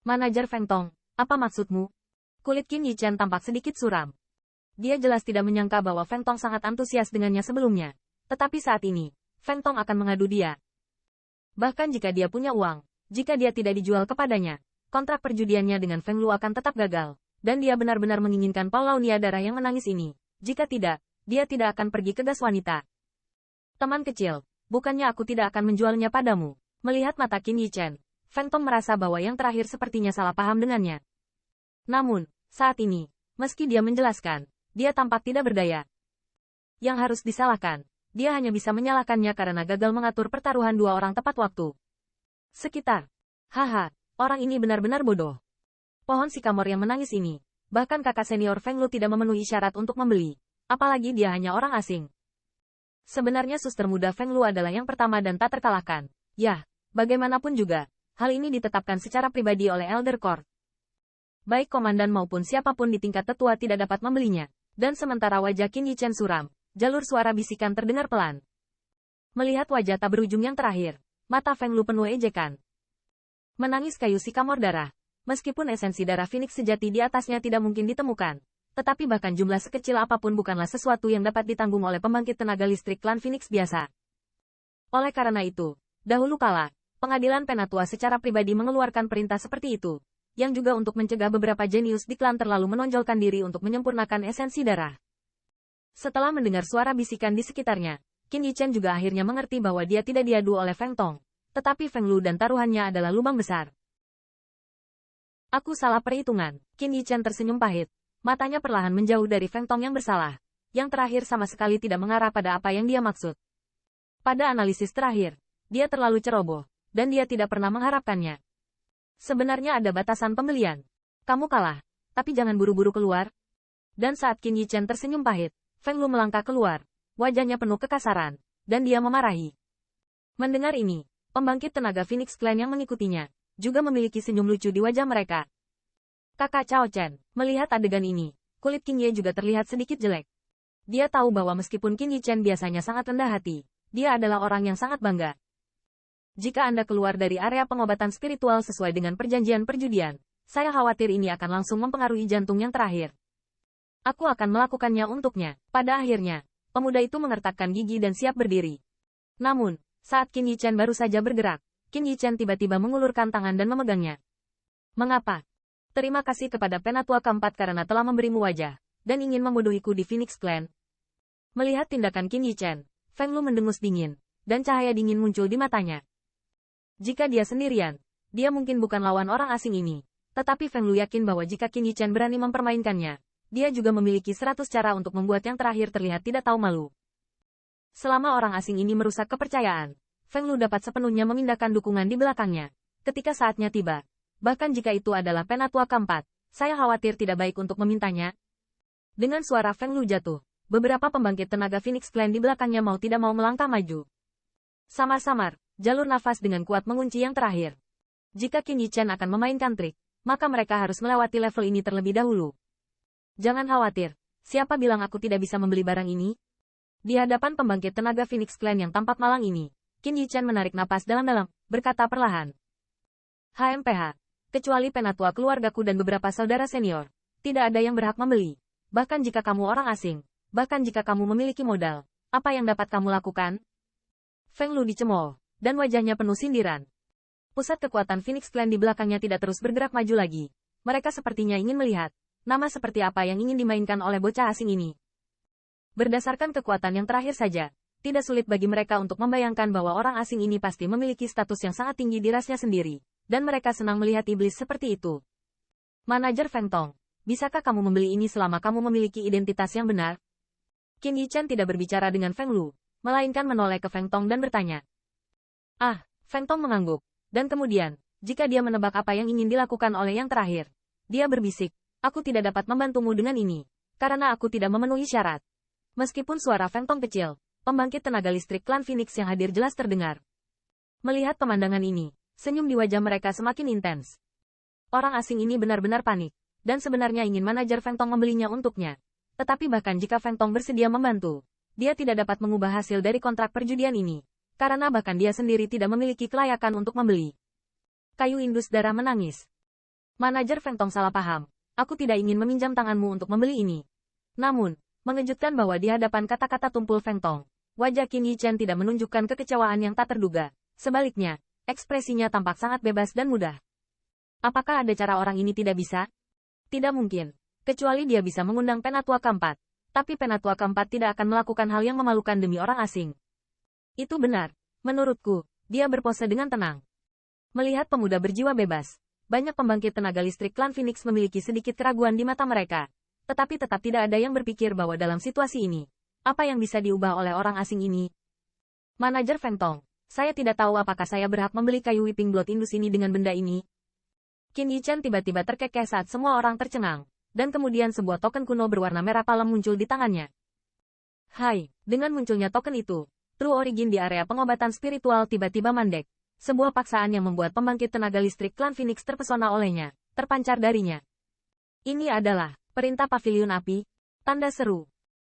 Manajer Feng Tong, apa maksudmu? Kulit Qin Yichen tampak sedikit suram. Dia jelas tidak menyangka bahwa Feng Tong sangat antusias dengannya sebelumnya. Tetapi saat ini, Feng Tong akan mengadu dia. Bahkan jika dia punya uang, jika dia tidak dijual kepadanya, kontrak perjudiannya dengan Feng Lu akan tetap gagal. Dan dia benar-benar menginginkan Paulaunia darah yang menangis ini. Jika tidak, dia tidak akan pergi ke gas wanita. Teman kecil, bukannya aku tidak akan menjualnya padamu. Melihat mata Qin Yichen, Feng Tong merasa bahwa yang terakhir sepertinya salah paham dengannya. Namun, saat ini, meski dia menjelaskan, dia tampak tidak berdaya. Yang harus disalahkan, dia hanya bisa menyalahkannya karena gagal mengatur pertaruhan dua orang tepat waktu. Sekitar. Haha, orang ini benar-benar bodoh. Pohon sikamor yang menangis ini, bahkan kakak senior Feng Lu tidak memenuhi syarat untuk membeli. Apalagi dia hanya orang asing. Sebenarnya suster muda Feng Lu adalah yang pertama dan tak terkalahkan. Yah, bagaimanapun juga, hal ini ditetapkan secara pribadi oleh Elder Court. Baik komandan maupun siapapun di tingkat tetua tidak dapat membelinya. Dan sementara wajah Qin Yichen suram, jalur suara bisikan terdengar pelan. Melihat wajah tak berujung yang terakhir, mata Feng Lu penuh ejekan. Menangis kayu sikamor darah. Meskipun esensi darah Phoenix sejati di atasnya tidak mungkin ditemukan. Tetapi bahkan jumlah sekecil apapun bukanlah sesuatu yang dapat ditanggung oleh pembangkit tenaga listrik klan Phoenix biasa. Oleh karena itu, dahulu kala, pengadilan penatua secara pribadi mengeluarkan perintah seperti itu, yang juga untuk mencegah beberapa jenius di klan terlalu menonjolkan diri untuk menyempurnakan esensi darah. Setelah mendengar suara bisikan di sekitarnya, Qin Yichen juga akhirnya mengerti bahwa dia tidak diadu oleh Feng Tong, tetapi Feng Lu dan taruhannya adalah lubang besar. Aku salah perhitungan, Qin Yichen tersenyum pahit. Matanya perlahan menjauh dari Feng Tong yang bersalah. Yang terakhir sama sekali tidak mengarah pada apa yang dia maksud. Pada analisis terakhir, dia terlalu ceroboh, dan dia tidak pernah mengharapkannya. Sebenarnya ada batasan pembelian. Kamu kalah, tapi jangan buru-buru keluar. Dan saat Qin Yichen tersenyum pahit, Feng Lu melangkah keluar. Wajahnya penuh kekasaran, dan dia memarahi. Mendengar ini, pembangkit tenaga Phoenix Clan yang mengikutinya, juga memiliki senyum lucu di wajah mereka. Kakak Cao Chen, melihat adegan ini, kulit Qin Ye juga terlihat sedikit jelek. Dia tahu bahwa meskipun Qin Yichen biasanya sangat rendah hati, dia adalah orang yang sangat bangga. Jika Anda keluar dari area pengobatan spiritual sesuai dengan perjanjian perjudian, saya khawatir ini akan langsung mempengaruhi jantung yang terakhir. Aku akan melakukannya untuknya. Pada akhirnya, pemuda itu mengertakkan gigi dan siap berdiri. Namun, saat Qin Yichen baru saja bergerak, Qin Yichen tiba-tiba mengulurkan tangan dan memegangnya. Mengapa? Terima kasih kepada penatua keempat karena telah memberimu wajah, dan ingin membodohiku di Phoenix Clan. Melihat tindakan Qin Yichen, Feng Lu mendengus dingin, dan cahaya dingin muncul di matanya. Jika dia sendirian, dia mungkin bukan lawan orang asing ini, tetapi Feng Lu yakin bahwa jika Qin Yichen berani mempermainkannya, dia juga memiliki 100 cara untuk membuat yang terakhir terlihat tidak tahu malu. Selama orang asing ini merusak kepercayaan, Feng Lu dapat sepenuhnya memindahkan dukungan di belakangnya, ketika saatnya tiba. Bahkan jika itu adalah penatua keempat, saya khawatir tidak baik untuk memintanya. Dengan suara Feng Lu jatuh, beberapa pembangkit tenaga Phoenix Clan di belakangnya mau tidak mau melangkah maju. Samar-samar, jalur nafas dengan kuat mengunci yang terakhir. Jika Qin Yichen akan memainkan trik, maka mereka harus melewati level ini terlebih dahulu. Jangan khawatir, siapa bilang aku tidak bisa membeli barang ini? Di hadapan pembangkit tenaga Phoenix Clan yang tampak malang ini, Qin Yichen menarik napas dalam-dalam, berkata perlahan. HMPH. Kecuali penatua keluargaku dan beberapa saudara senior, tidak ada yang berhak membeli. Bahkan jika kamu orang asing, bahkan jika kamu memiliki modal, apa yang dapat kamu lakukan? Feng Lu dicemooh, dan wajahnya penuh sindiran. Pusat kekuatan Phoenix Clan di belakangnya tidak terus bergerak maju lagi. Mereka sepertinya ingin melihat, nama seperti apa yang ingin dimainkan oleh bocah asing ini. Berdasarkan kekuatan yang terakhir saja, tidak sulit bagi mereka untuk membayangkan bahwa orang asing ini pasti memiliki status yang sangat tinggi di rasnya sendiri. Dan mereka senang melihat iblis seperti itu. Manajer Feng Tong, bisakah kamu membeli ini selama kamu memiliki identitas yang benar? Qin Yichen tidak berbicara dengan Feng Lu, melainkan menoleh ke Feng Tong dan bertanya. Feng Tong mengangguk, dan kemudian, jika dia menebak apa yang ingin dilakukan oleh yang terakhir, dia berbisik, aku tidak dapat membantumu dengan ini, karena aku tidak memenuhi syarat. Meskipun suara Feng Tong kecil, pembangkit tenaga listrik klan Phoenix yang hadir jelas terdengar. Melihat pemandangan ini, senyum di wajah mereka semakin intens. Orang asing ini benar-benar panik, dan sebenarnya ingin manajer Feng Tong membelinya untuknya. Tetapi bahkan jika Feng Tong bersedia membantu, dia tidak dapat mengubah hasil dari kontrak perjudian ini, karena bahkan dia sendiri tidak memiliki kelayakan untuk membeli. Kayu indus darah menangis. Manajer Feng Tong salah paham. Aku tidak ingin meminjam tanganmu untuk membeli ini. Namun, mengejutkan bahwa di hadapan kata-kata tumpul Feng Tong, wajah Qin Yichen tidak menunjukkan kekecewaan yang tak terduga. Sebaliknya, ekspresinya tampak sangat bebas dan mudah. Apakah ada cara orang ini tidak bisa? Tidak mungkin. Kecuali dia bisa mengundang Penatua keempat. Tapi Penatua keempat tidak akan melakukan hal yang memalukan demi orang asing. Itu benar. Menurutku, dia berpose dengan tenang. Melihat pemuda berjiwa bebas, banyak pembangkit tenaga listrik klan Phoenix memiliki sedikit keraguan di mata mereka. Tetapi tetap tidak ada yang berpikir bahwa dalam situasi ini, apa yang bisa diubah oleh orang asing ini? Manajer Feng Tong, saya tidak tahu apakah saya berhak membeli kayu Whipping Blood Indus ini dengan benda ini. Qin Yichen tiba-tiba terkekeh saat semua orang tercengang, dan kemudian sebuah token kuno berwarna merah palem muncul di tangannya. Hai, dengan munculnya token itu, True Origin di area pengobatan spiritual tiba-tiba mandek. Sebuah paksaan yang membuat pembangkit tenaga listrik klan Phoenix terpesona olehnya, terpancar darinya. Ini adalah perintah pavilion api, tanda seru.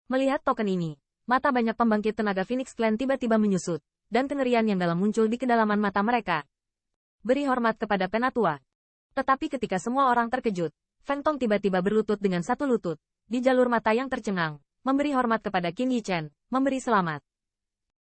Melihat token ini, mata banyak pembangkit tenaga Phoenix Clan tiba-tiba menyusut, dan kengerian yang dalam muncul di kedalaman mata mereka. Beri hormat kepada Penatua. Tetapi ketika semua orang terkejut, Feng Tong tiba-tiba berlutut dengan satu lutut, di jalur mata yang tercengang, memberi hormat kepada Qin Yichen, memberi selamat.